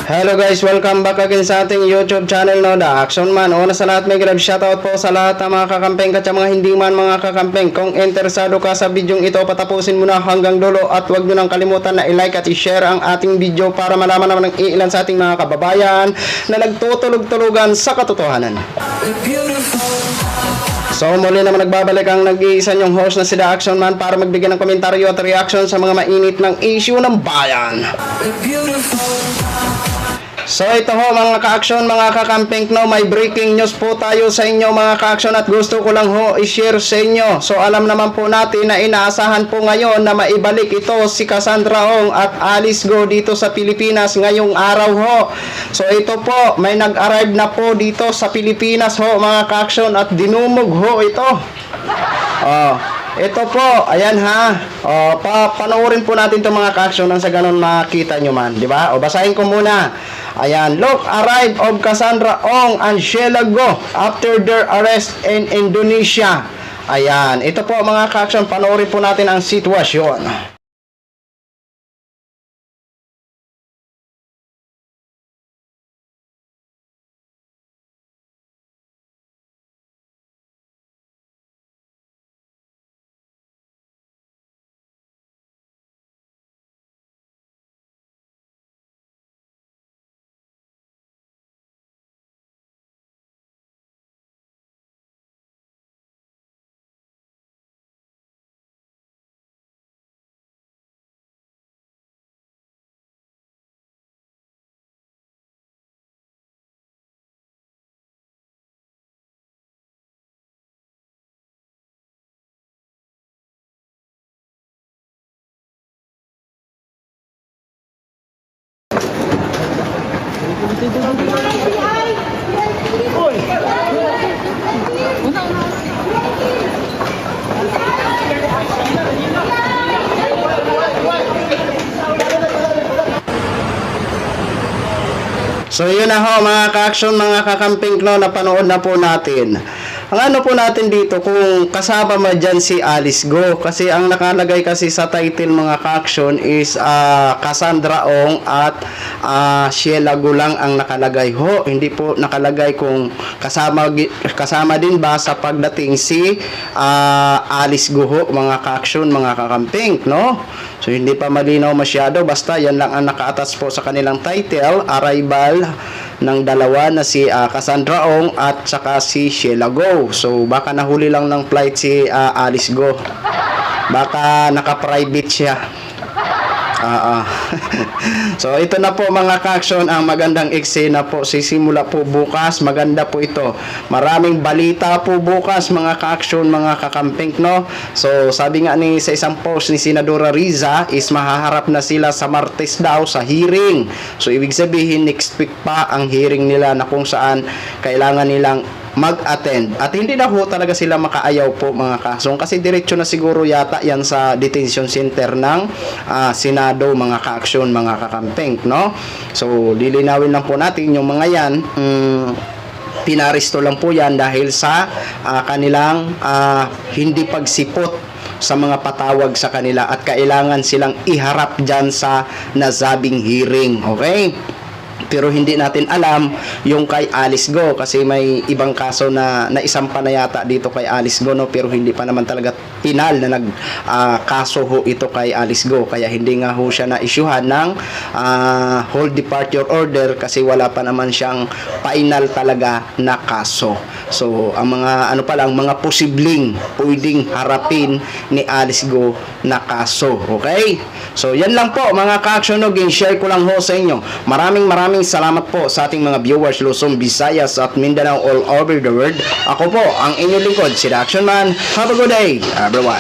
Hello guys, welcome back again sa ating YouTube channel, no, The Action Man. Una sa lahat, may grab shoutout po sa lahat ng mga kakampeng at sa mga hindi man mga kakampeng. Kung interesado ka sa video ito, patapusin mo na hanggang dulo at huwag nyo nang kalimutan na i-like at i-share ang ating video para malaman naman ng ilan sa ating mga kababayan na nagtutulog-tulugan sa katotohanan. So muli naman nagbabalik ang nag-iisa nyong host na si The Action Man para magbigay ng komentaryo at reaction sa mga mainit ng issue ng bayan. So ito ho mga ka-action, mga kakamping, no, may breaking news po tayo sa inyo mga ka-action at gusto ko lang ho i-share sa inyo. So alam naman po natin na inaasahan po ngayon na maibalik ito si Cassandra Ong at Alice Go dito sa Pilipinas ngayong araw ho. So ito po, may nag-arrive na po dito sa Pilipinas ho mga ka-action at dinumog ho ito. Ito po, ayan ha. Panoorin po natin itong mga ka-action nang sa ganun makita nyo man, di ba? Basahin ko muna. Ayan, look, arrive of Cassandra Ong and Sheila Go after their arrest in Indonesia. Ayan, ito po mga ka-action, panoorin po natin ang sitwasyon. So yun na ho mga ka-action, mga kakamping, no, napanood na po natin. Ang ano po natin dito, kung kasama mo dyan si Alice Go, kasi ang nakalagay kasi sa title mga ka-action is Cassandra Ong at Sheila Go lang ang nakalagay ho. Hindi po nakalagay kung kasama din ba sa pagdating si Alice Go ho, mga ka-action, mga kakamping, no? So hindi pa malinaw masyado, basta yan lang ang naka-attach po sa kanilang title, arrival ng dalawa na si Cassandra Ong at saka si Sheila Go. So baka nahuli lang ng flight si Alice Go. Baka naka-private siya. So ito na po mga ka-action, ang magandang eksena po sisimula po bukas. Maganda po ito, maraming balita po bukas mga ka-action, mga kakamping, no. So sabi nga ni sa isang post ni Senadora Riza is mahaharap na sila sa Martes daw sa hearing. So ibig sabihin next week pa ang hearing nila na kung saan kailangan nilang mag-attend. At hindi na ho talaga sila makaayaw po mga kasong, kasi diretso na siguro yata yan sa detention center ng Senado mga ka-action, mga kakamping, no? So lilinawin lang po natin yung mga yan, pinaristo lang po yan dahil sa kanilang hindi pagsipot sa mga patawag sa kanila at kailangan silang iharap dyan sa nasabing hearing, okay? Pero hindi natin alam yung kay Alice Go, kasi may ibang kaso na naisampa na yata dito kay Alice Go, no? Pero hindi pa naman talaga pinal na kaso ho ito kay Alice Go, kaya hindi nga ho siya na-issuehan ng hold departure order kasi wala pa naman siyang final talaga na kaso. So ang mga ano pa lang, mga posibleng pwedeng harapin ni Alice Go na kaso, okay? So yan lang po mga ka-action, no? Share ko lang ho sa inyo. Maraming salamat po sa ating mga viewers Luzon, Visayas at Mindanao, all over the world. Ako po ang inyong lingkod, si The Action Man. Have a good day, everyone.